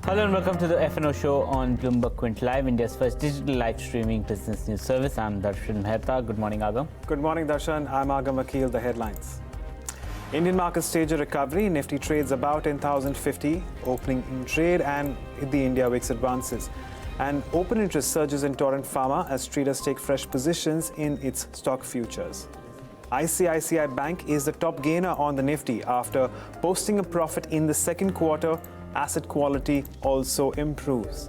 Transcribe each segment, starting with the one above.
Hello and welcome to the F&O Show on Bloomberg Quint Live, India's first digital live streaming business news service. I'm Darshan Mehta. Good morning, Agam. Good morning, Darshan. I'm Agam Akil. The headlines. Indian markets stage a recovery. Nifty trades about 10,050, opening in trade, and the India VIX advances. And open interest surges in Torrent Pharma as traders take fresh positions in its stock futures. ICICI Bank is the top gainer on the Nifty after posting a profit in the second quarter. Asset quality also improves.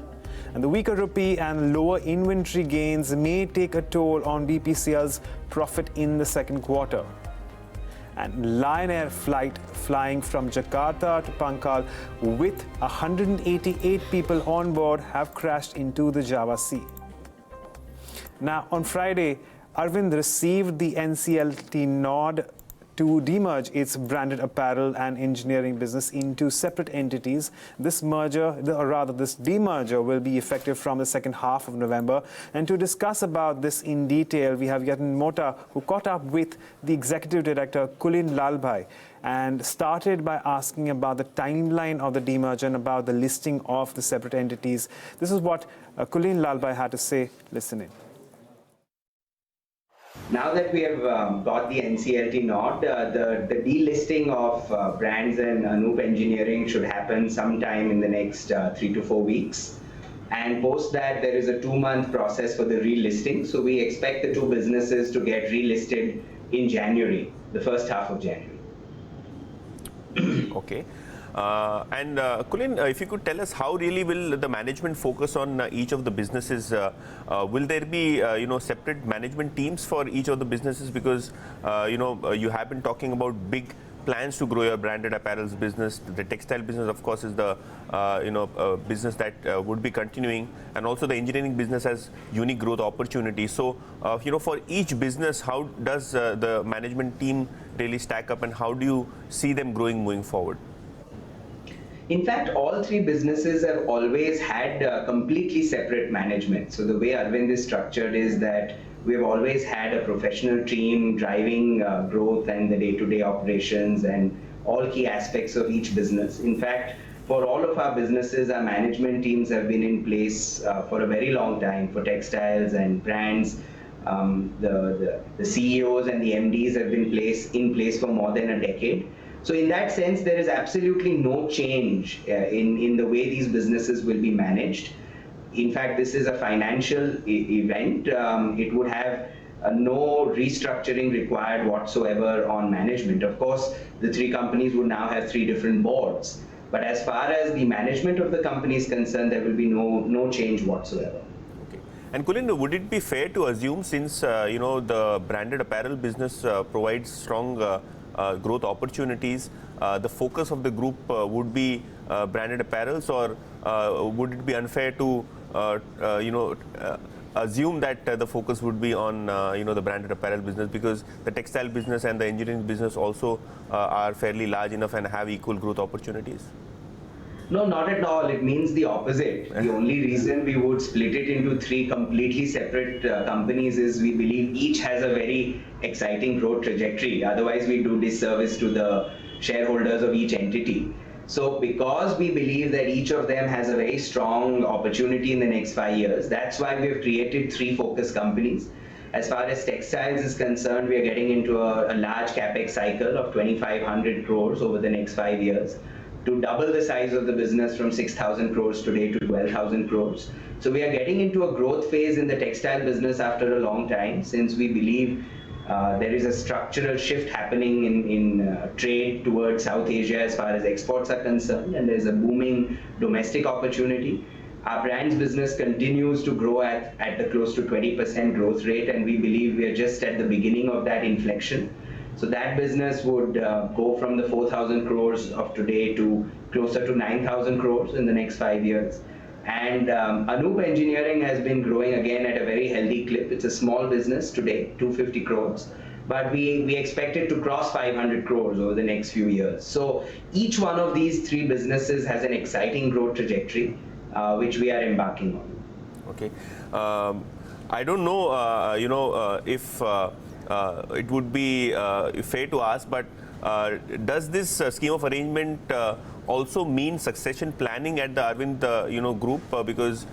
And the weaker rupee and lower inventory gains may take a toll on BPCL's profit in the second quarter. And Lion Air flight flying from Jakarta to Pankal with 188 people on board have crashed into the Java Sea. Now, on Friday, Arvind received the NCLT nod to demerge its branded apparel and engineering business into separate entities. This demerger will be effective from the second half of November. And to discuss about this in detail, we have Yatin Mota, who caught up with the executive director, Kulin Lalbhai, and started by asking about the timeline of the demerger and about the listing of the separate entities. This is what Kulin Lalbhai had to say. Listen in. Now that we have got the NCLT nod, the delisting of brands and Anup Engineering should happen sometime in the next 3 to 4 weeks. And post that, there is a 2-month process for the relisting. So we expect the two businesses to get relisted in January, the first half of January. Okay. Kulin, if you could tell us how really will the management focus on each of the businesses? Will there be separate management teams for each of the businesses? Because you have been talking about big plans to grow your branded apparels business. The textile business, of course, is the business that would be continuing, and also the engineering business has unique growth opportunities. So, for each business, how does the management team really stack up, and how do you see them growing moving forward? In fact, all three businesses have always had completely separate management. So the way Arvind is structured is that we have always had a professional team driving growth and the day-to-day operations and all key aspects of each business. In fact, for all of our businesses, our management teams have been in place for a very long time. For textiles and brands, the CEOs and the MDs have been in place for more than a decade. So in that sense, there is absolutely no change in the way these businesses will be managed. In fact, this is a financial event. It would have no restructuring required whatsoever on management. Of course, the three companies would now have 3 different boards. But as far as the management of the company is concerned, there will be no change whatsoever. Okay. And Kulin, would it be fair to assume, since the branded apparel business provides strong growth opportunities, the focus of the group would be branded apparels, or would it be unfair to assume that the focus would be on the branded apparel business, because the textile business and the engineering business also are fairly large enough and have equal growth opportunities? No, not at all. It means the opposite. The only reason we would split it into 3 completely separate companies is we believe each has a very exciting growth trajectory. Otherwise, we do disservice to the shareholders of each entity. So because we believe that each of them has a very strong opportunity in the next 5 years, that's why we have created 3 focus companies. As far as textiles is concerned, we are getting into a large capex cycle of 2,500 crores over the next 5 years, to double the size of the business from 6,000 crores today to 12,000 crores. So we are getting into a growth phase in the textile business after a long time, since we believe there is a structural shift happening in trade towards South Asia as far as exports are concerned, and there's a booming domestic opportunity. Our brands business continues to grow at the close to 20% growth rate, and we believe we are just at the beginning of that inflection. So that business would go from the 4,000 crores of today to closer to 9,000 crores in the next 5 years. And Anup Engineering has been growing again at a very healthy clip. It's a small business today, 250 crores. But we expect it to cross 500 crores over the next few years. So each one of these 3 businesses has an exciting growth trajectory, which we are embarking on. Okay. I don't know, if it would be fair to ask, but does this scheme of arrangement also mean succession planning at the Arvind group? Because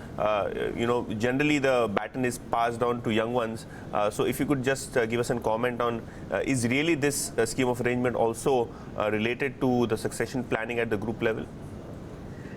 generally the baton is passed on to young ones. So if you could just give us a comment on is really this scheme of arrangement also related to the succession planning at the group level?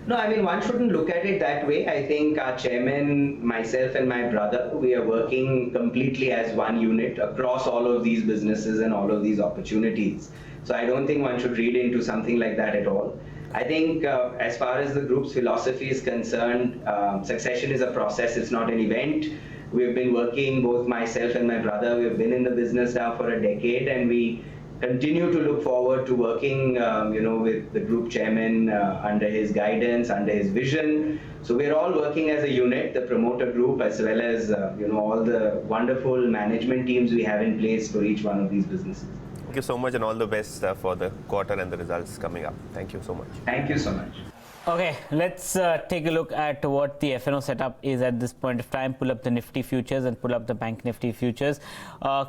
No, I mean, one shouldn't look at it that way. I think our chairman, myself and my brother, we are working completely as one unit across all of these businesses and all of these opportunities. So I don't think one should read into something like that at all. I think as far as the group's philosophy is concerned, succession is a process, it's not an event. We've been working, both myself and my brother, we've been in the business now for a decade, and we continue to look forward to working, with the group chairman under his guidance, under his vision. So we're all working as a unit, the promoter group, as well as all the wonderful management teams we have in place for each one of these businesses. Thank you so much, and all the best for the quarter and the results coming up. Thank you so much. Thank you so much. Okay, let's take a look at what the F&O setup is at this point of time. Pull up the Nifty futures and pull up the Bank Nifty futures.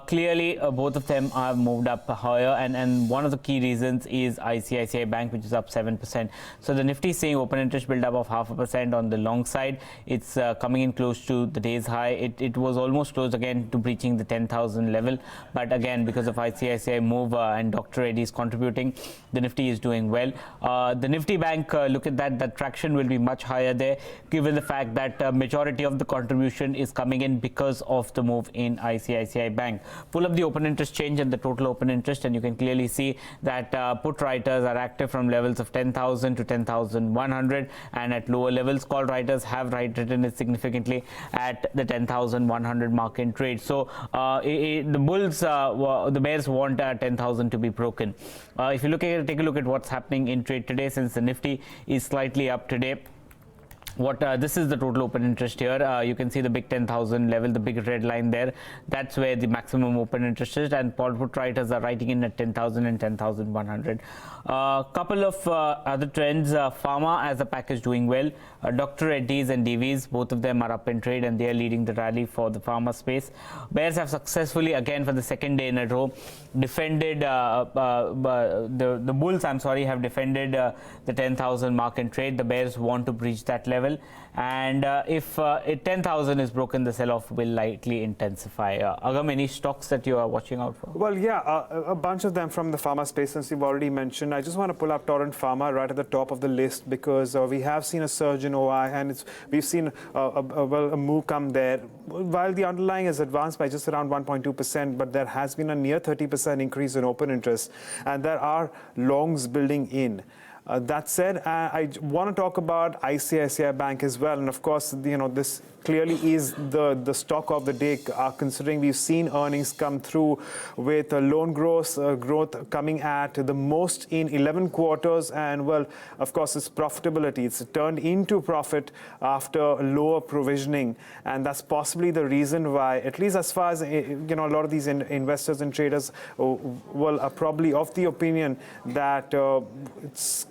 Clearly, both of them are moved up higher, and one of the key reasons is ICICI Bank, which is up 7%. So the Nifty is seeing open interest build up of 0.5% on the long side. It's coming in close to the day's high. It was almost close again to breaching the 10,000 level, but again, because of ICICI move and Dr. Reddy's contributing, the Nifty is doing well. The Nifty Bank, look at that, the traction will be much higher there, given the fact that majority of the contribution is coming in because of the move in ICICI Bank. Pull up the open interest change and the total open interest, and you can clearly see that put writers are active from levels of 10,000 to 10,100, and at lower levels call writers have written it significantly at the 10,100 mark in trade. So the bulls, the bears want 10,000 to be broken. If you look at take a look at what's happening in trade today, since the Nifty is slightly up today. This is the total open interest here. You can see the big 10,000 level, the big red line there. That's where the maximum open interest is, and put writers are writing in at 10,000 and 10,100. Couple of other trends. Pharma as a package doing well. Dr. Reddy's and DV's, both of them are up in trade, and they are leading the rally for the pharma space. Bears have successfully, again for the second day in a row, defended the bulls, have defended the 10,000 mark in trade. The bears want to breach that level, and if 10,000 is broken, the sell-off will likely intensify. Agam, any stocks that you are watching out for? Well, yeah, a bunch of them from the pharma space, since you've already mentioned. I just want to pull up Torrent Pharma right at the top of the list, because we have seen a surge in OI, and we've seen a move come there. While the underlying is advanced by just around 1.2%, but there has been a near 30% increase in open interest, and there are longs building in. That said, I want to talk about ICICI Bank as well, and of course, this clearly is the stock of the day, considering we've seen earnings come through with loan growth coming at the most in 11 quarters, and well, of course, its profitability. It's turned into profit after lower provisioning, and that's possibly the reason why, at least as far as a lot of these investors and traders are probably of the opinion that it's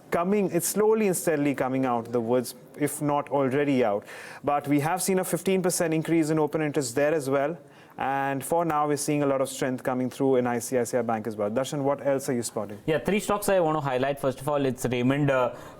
slowly and steadily coming out of the woods, if not already out. But we have seen a 15% increase in open interest there as well. And for now, we're seeing a lot of strength coming through in ICICI Bank as well. Darshan, what else are you spotting? Yeah, three stocks I want to highlight. First of all, it's Raymond.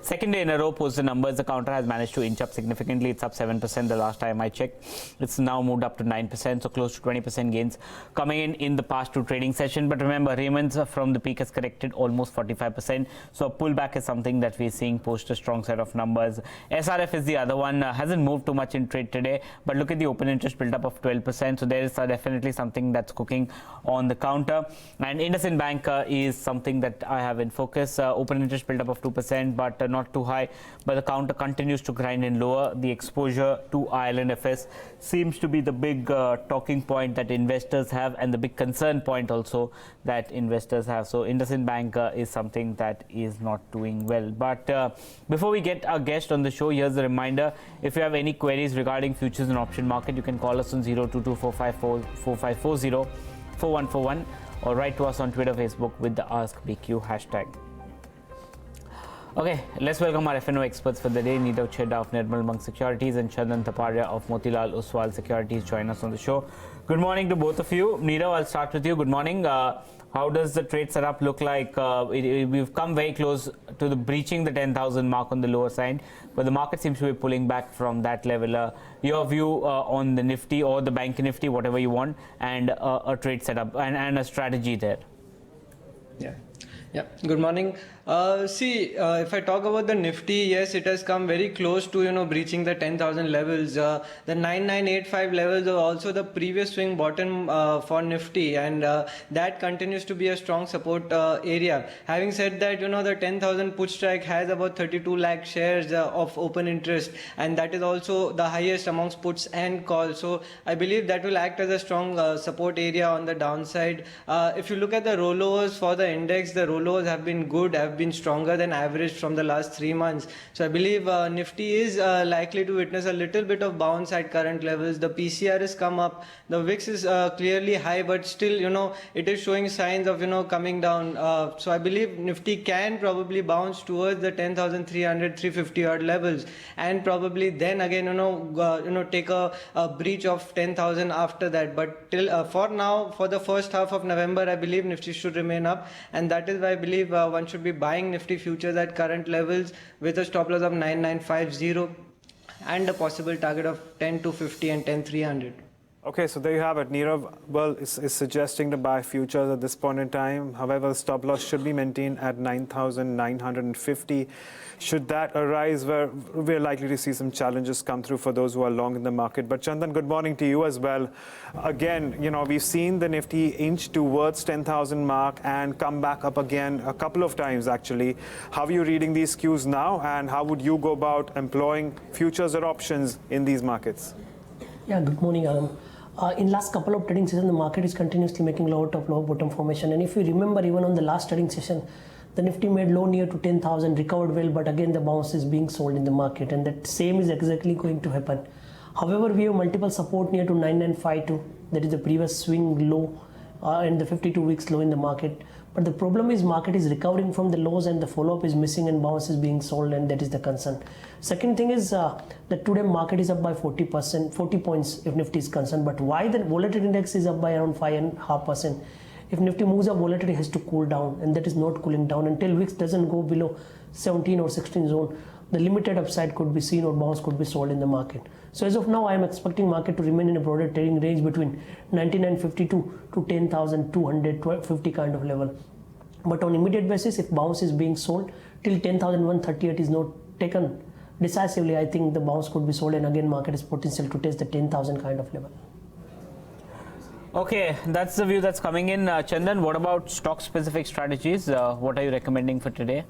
Second day in a row, post the numbers. The counter has managed to inch up significantly. It's up 7% the last time I checked. It's now moved up to 9%, so close to 20% gains coming in the past two trading session. But remember, Raymond's from the peak has corrected almost 45%. So a pullback is something that we're seeing post a strong set of numbers. SRF is the other one. Hasn't moved too much in trade today, but look at the open interest build up of 12%. So there is definitely something that's cooking on the counter. And IndusInd Bank is something that I have in focus. Open interest build up of 2%, but not too high. But the counter continues to grind in lower. The exposure to Ireland FS seems to be the big talking point that investors have, and the big concern point also that investors have. So IndusInd Bank is something that is not doing well. But before we get our guest on the show, here's a reminder. If you have any queries regarding futures and option market, you can call us on 02245404141 or write to us on Twitter, Facebook with the Ask BQ hashtag. Okay, let's welcome our F&O experts for the day. Nirav, Chheda of Nirmal Securities and Chandan Taparia of Motilal Oswal Securities join us on the show. Good morning to both of you. Nirav, I'll start with you. Good morning. How does the trade setup look like? We've come very close to the breaching the 10,000 mark on the lower side, but the market seems to be pulling back from that level. Your view on the Nifty or the Bank Nifty, whatever you want, and a trade setup and a strategy there. Yeah. Good morning. If I talk about the Nifty, yes, it has come very close to breaching the 10,000 levels. The 9985 levels are also the previous swing bottom for Nifty, and that continues to be a strong support area. Having said that, the 10,000 put strike has about 32 lakh shares of open interest, and that is also the highest amongst puts and calls. So I believe that will act as a strong support area on the downside. If you look at the rollovers for the index, the rollovers have been good, have been stronger than average from the last 3 months. So I believe Nifty is likely to witness a little bit of bounce at current levels. The PCR has come up. The VIX is clearly high, but still, it is showing signs of, coming down. So I believe Nifty can probably bounce towards the 10,300, 350 odd levels, and probably then again, take a breach of 10,000 after that. But till for now, for the first half of November, I believe Nifty should remain up, and that is why I believe one should be buying Nifty futures at current levels with a stop loss of 9950 and a possible target of 10,250 and 10,300. Okay, so there you have it. Nirav is suggesting to buy futures at this point in time. However, the stop loss should be maintained at 9,950. Should that arise, where we're likely to see some challenges come through for those who are long in the market. But Chandan, good morning to you as well. Again, we've seen the Nifty inch towards 10,000 mark and come back up again a couple of times actually. How are you reading these cues now, and how would you go about employing futures or options in these markets? Yeah, good morning, Aram. In last couple of trading sessions, the market is continuously making lower top, lower bottom formation. And if you remember, even on the last trading session, the Nifty made low near to 10,000, recovered well, but again the bounce is being sold in the market, and that same is exactly going to happen. However, we have multiple support near to 9952, that is the previous swing low and the 52 weeks low in the market. But the problem is market is recovering from the lows and the follow-up is missing and bounce is being sold, and that is the concern. Second thing is that today market is up by 40 points if Nifty is concerned. But why the volatility index is up by around 5.5%? If Nifty moves up, volatility has to cool down, and that is not cooling down until VIX doesn't go below 17 or 16 zone. The limited upside could be seen or bounce could be sold in the market. So as of now, I am expecting market to remain in a broader trading range between 9952 to 10,250 kind of level. But on immediate basis, if bounce is being sold till 10,138 is not taken decisively, I think the bounce could be sold, and again market is potential to test the 10,000 kind of level. Okay, that's the view that's coming in. Chandan, what about stock-specific strategies? What are you recommending for today?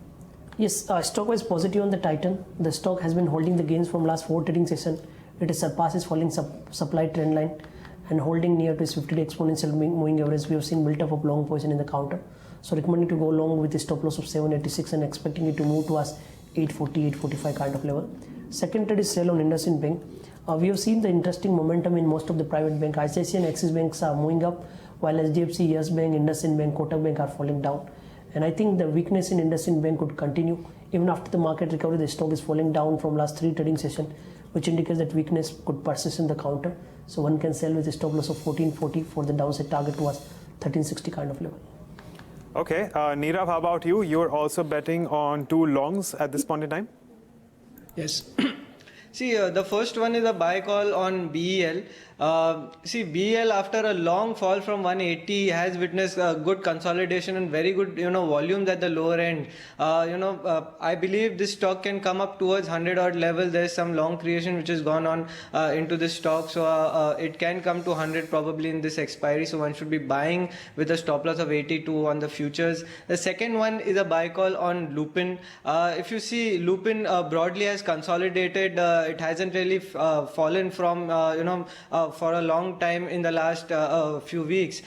Yes, stock was positive on the Titan. The stock has been holding the gains from last 4 trading sessions. It surpasses falling supply trend line and holding near to its 50-day exponential moving average. We have seen built up of long position in the counter. So recommending to go long with the stop loss of 786 and expecting it to move towards 840, 845 kind of level. Second trade is sell on IndusInd Bank. We have seen the interesting momentum in most of the private bank. ICICI and Axis banks are moving up, while HDFC, Yes Bank, IndusInd Bank, Kotak Bank are falling down. And I think the weakness in IndusInd Bank could continue. Even after the market recovery, the stock is falling down from last 3 trading sessions, which indicates that weakness could persist in the counter. So one can sell with a stop loss of 1440 for the downside target towards 1360 kind of level. Okay, Nirav, how about you? You're also betting on 2 longs at this point in time? Yes. See, the first one is a buy call on BEL. BEL after a long fall from 180 has witnessed good consolidation and very good volumes at the lower end. I believe this stock can come up towards 100 odd level. There's some long creation which has gone on into this stock, so it can come to 100 probably in this expiry. So one should be buying with a stop loss of 82 on the futures. The second one is a buy call on Lupin. If you see, Lupin broadly has consolidated it hasn't really fallen from for a long time in the last few weeks.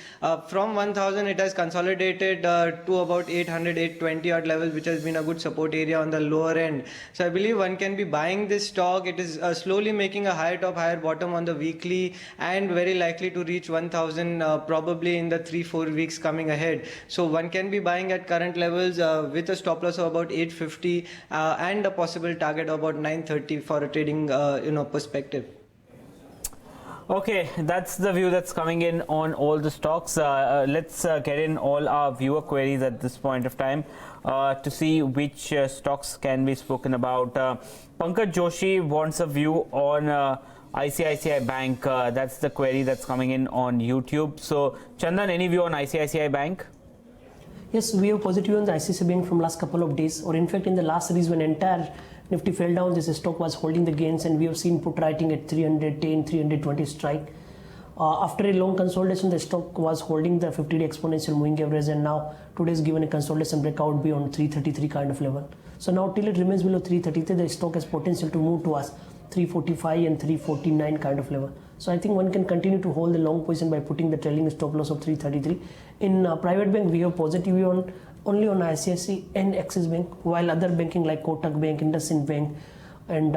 From 1000 it has consolidated to about 800 820 odd levels, which has been a good support area on the lower end. So I believe one can be buying this stock. It is slowly making a higher top higher bottom on the weekly, and very likely to reach 1000 probably in the 3-4 weeks coming ahead. So one can be buying at current levels with a stop loss of about 850 and a possible target of about 930 for a trading perspective. Okay, that's the view that's coming in on all the stocks. Let's get in all our viewer queries at this point of time to see which stocks can be spoken about. Pankaj Joshi wants a view on ICICI Bank. That's the query that's coming in on YouTube. So, Chandan, any view on ICICI Bank? Yes, we have positive on the ICICI Bank from last couple of days, or in fact in the last series when entire Nifty fell down, this stock was holding the gains, and we have seen put writing at 310, 320 strike. After a long consolidation, the stock was holding the 50-day exponential moving average, and now today is given a consolidation breakout beyond 333 kind of level. So now till it remains below 333, the stock has potential to move to us 345 and 349 kind of level. So I think one can continue to hold the long position by putting the trailing stop loss of 333. In private bank, we have positive view on only on ICICI and Axis Bank, while other banking like Kotak Bank, IndusInd Bank, and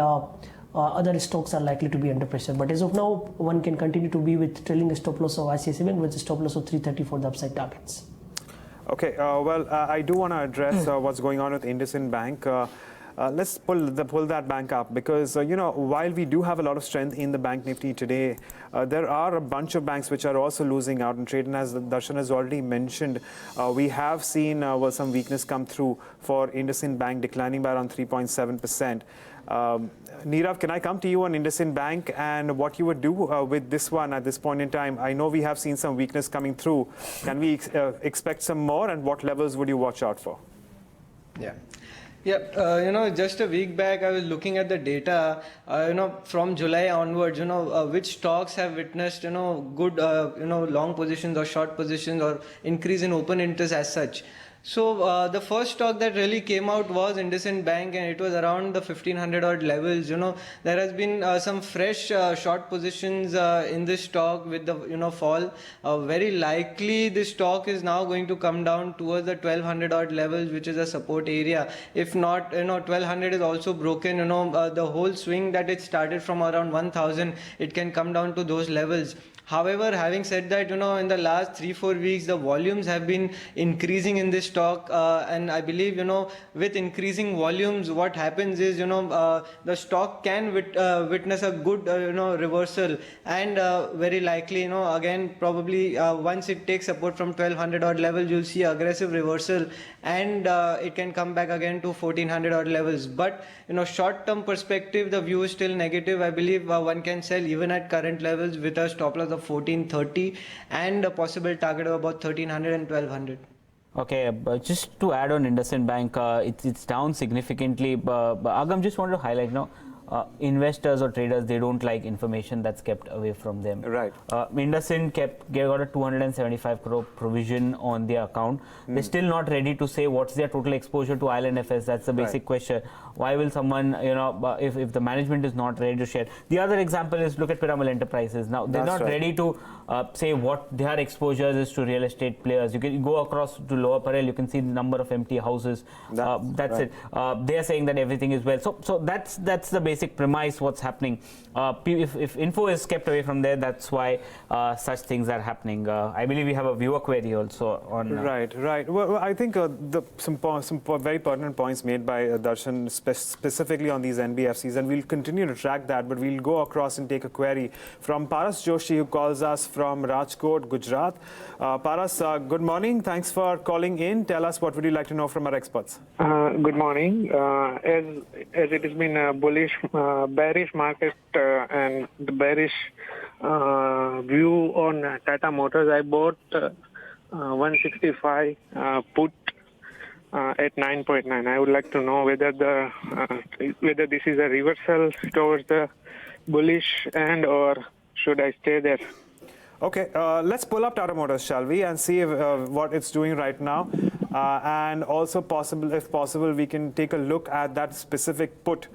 other stocks are likely to be under pressure. But as of now, one can continue to be with trailing stop loss of ICICI Bank with a stop loss of 330 for the upside targets. Okay, I do want to address what's going on with IndusInd Bank. Let's pull that bank up, because while we do have a lot of strength in the bank Nifty today, there are a bunch of banks which are also losing out in trade, and as Darshan has already mentioned, we have seen some weakness come through for IndusInd Bank, declining by around 3.7%. Nirav, can I come to you on IndusInd Bank and what you would do with this one at this point in time? I know we have seen some weakness coming through. Can we expect some more, and what levels would you watch out for? Yeah, just a week back, I was looking at the data, from July onwards, which stocks have witnessed, good, long positions or short positions or increase in open interest as such. So the first stock that really came out was IndusInd Bank, and it was around the 1500 odd levels. There has been some fresh short positions in this stock with the fall. Very likely this stock is now going to come down towards the 1200 odd levels, which is a support area. If not, 1200 is also broken. The whole swing that it started from around 1000, it can come down to those levels. However, having said that, in the last 3-4 weeks, the volumes have been increasing in this stock, and I believe, with increasing volumes, what happens is, the stock can witness a good, reversal, and very likely, again, probably once it takes support from 1200 odd levels, you'll see aggressive reversal, and it can come back again to 1400 odd levels. But, short-term perspective, the view is still negative. I believe one can sell even at current levels with a stop loss of 1430 and a possible target of about 1300 and 1200. Okay, but just to add on IndusInd Bank, it's down significantly. Agam, just wanted to highlight, investors or traders, they don't like information that's kept away from them. Right. IndusInd got a 275 crore provision on their account. They're still not ready to say what's their total exposure to IL&FS. That's the basic question. Why will someone, if the management is not ready to share? The other example is look at Piramal Enterprises. Now, they're not ready to say what their exposure is to real estate players. You can go across to lower apparel, you can see the number of empty houses. That's it. They're saying that everything is well. So that's the basic premise what's happening. If info is kept away from there, that's why such things are happening. I believe we have a viewer query also on. Right. Well, I think some very pertinent points made by Darshan specifically on these NBFCs, and we'll continue to track that, but we'll go across and take a query from Paras Joshi, who calls us from Rajkot, Gujarat. Paras, good morning. Thanks for calling in. Tell us, what would you like to know from our experts? Good morning. As it has been a bearish market and the bearish view on Tata Motors, I bought 165 put at 9.9. I would like to know whether this is a reversal towards the bullish end, or should I stay there? Okay, let's pull up Tata Motors, shall we, and see what it's doing right now. And also, if possible, we can take a look at that specific put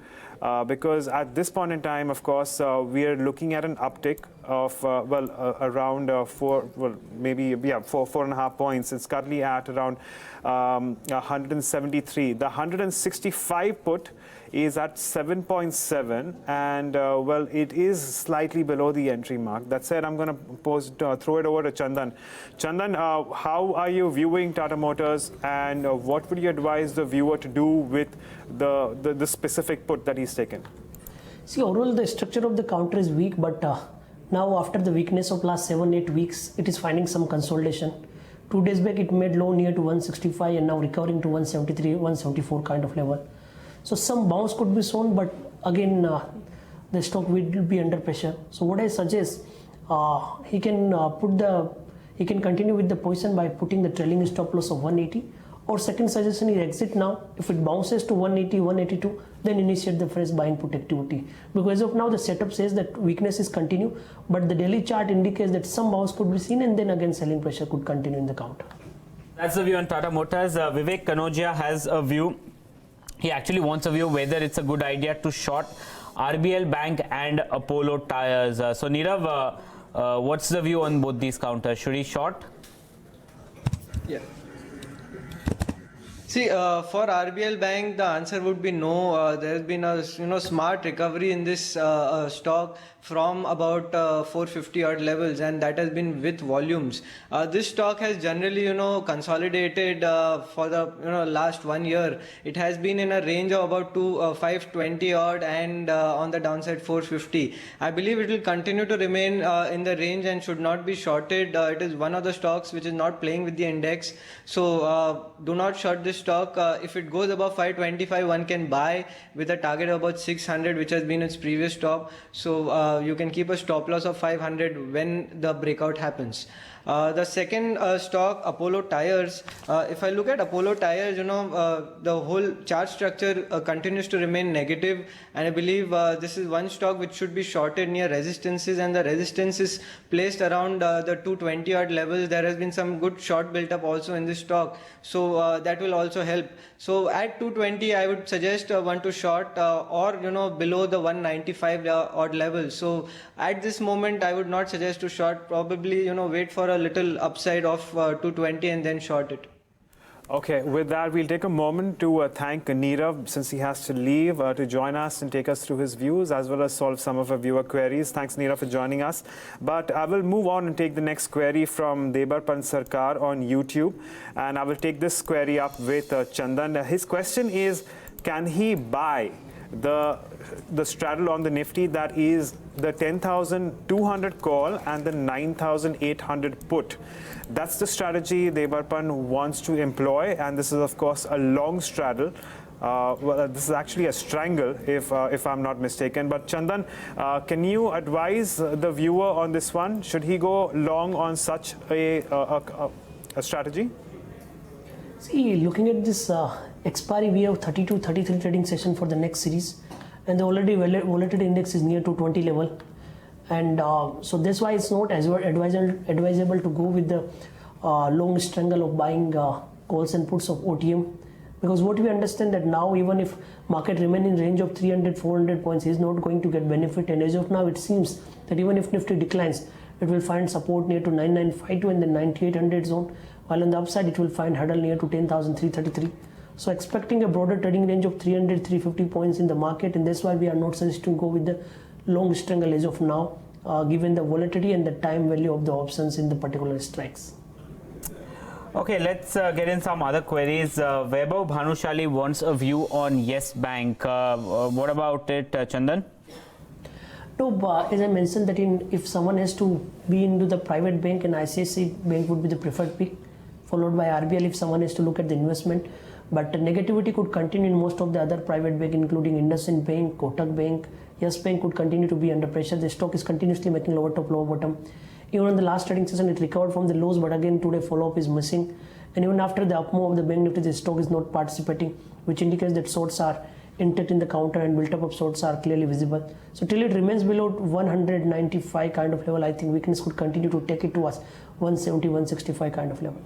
because at this point in time, of course, we are looking at an uptick of around 4.5 points. It's currently at around 173. The 165 put is at 7.7, and it is slightly below the entry mark. That said, I'm going to throw it over to Chandan. Chandan, how are you viewing Tata Motors, and what would you advise the viewer to do with the specific put that he's taken? See, overall the structure of the counter is weak, but now after the weakness of last 7-8 weeks, it is finding some consolidation. 2 days back, it made low near to 165 and now recovering to 173, 174 kind of level. So some bounce could be shown, but again, the stock will be under pressure. So what I suggest, he can continue with the position by putting the trailing stop loss of 180. Or second suggestion is exit now. If it bounces to 180, 182, then initiate the fresh buy and put activity. Because as of now, the setup says that weakness is continue, but the daily chart indicates that some bounce could be seen, and then again selling pressure could continue in the counter. That's the view on Tata Motors. Vivek Kanodia has a view. He actually wants a view whether it's a good idea to short RBL Bank and Apollo Tyres. So Nirav, what's the view on both these counters? Should he short? Yeah. See, for RBL Bank, the answer would be no. There has been a smart recovery in this stock from about 450 odd levels, and that has been with volumes. This stock has generally consolidated for the last 1 year. It has been in a range of about 520 odd and on the downside 450. I believe it will continue to remain in the range and should not be shorted. It is one of the stocks which is not playing with the index, so do not short this stock. If it goes above 525, one can buy with a target of about 600, which has been its previous top. So you can keep a stop loss of 500 when the breakout happens. The second stock, Apollo Tyres. If I look at Apollo Tyres, the whole chart structure continues to remain negative, and I believe this is one stock which should be shorted near resistances, and the resistance is placed around the 220 odd levels. There has been some good short built up also in this stock, so that will also help. So at 220, I would suggest one to short or below the 195 odd levels. So at this moment, I would not suggest to short. Probably wait for a little upside of 220 and then short it. Okay, with that, we'll take a moment to thank Nirav, since he has to leave, to join us and take us through his views as well as solve some of our viewer queries. Thanks, Nirav, for joining us. But I will move on and take the next query from Debarpan Sarkar on YouTube. And I will take this query up with Chandan. His question is, can he buy the straddle on the Nifty, that is the 10,200 call and the 9,800 put? That's the strategy Debarpan wants to employ, and this is of course a long straddle. This is actually a strangle, if I'm not mistaken. But Chandan, can you advise the viewer on this one? Should he go long on such a strategy? See, looking at this expiry, we have 32, 33 trading session for the next series, and the already volatility index is near to 20 level, and so that's why it's not as advisable to go with the long strangle of buying calls and puts of OTM, because what we understand that now, even if market remain in range of 300-400 points, is not going to get benefit, and as of now it seems that even if Nifty declines, it will find support near to 9952 and then 9800 zone, while on the upside it will find hurdle near to 10,333. So expecting a broader trading range of 300-350 points in the market, and that's why we are not suggesting to go with the long strangle as of now, given the volatility and the time value of the options in the particular strikes. Okay, let's get in some other queries. Vaibhav Bhanushali wants a view on Yes Bank. What about it, Chandan? No, as I mentioned that if someone has to be into the private bank, and ICICI Bank would be the preferred pick, followed by RBL if someone has to look at the investment. But the negativity could continue in most of the other private bank, including IndusInd Bank, Kotak Bank. Yes Bank could continue to be under pressure. The stock is continuously making lower top, lower bottom. Even on the last trading session, it recovered from the lows, but again today follow-up is missing. And even after the up move of the bank Nifty, the stock is not participating, which indicates that shorts are intact in the counter and built-up of shorts are clearly visible. So till it remains below 195 kind of level, I think weakness could continue to take it to us 170, 165 kind of level.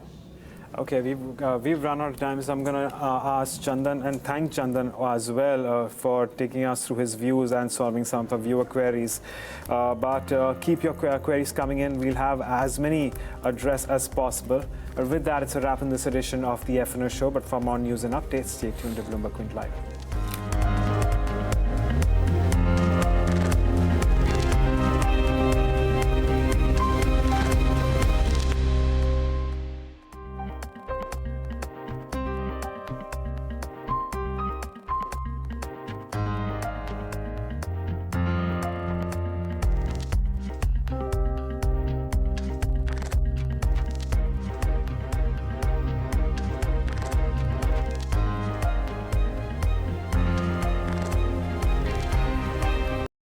Okay, we've run out of time, so I'm going to ask Chandan and thank Chandan as well for taking us through his views and solving some of our viewer queries. But keep your queries coming in. We'll have as many addressed as possible. With that, it's a wrap in this edition of the F&O Show. But for more news and updates, stay tuned to Bloomberg Quint Live.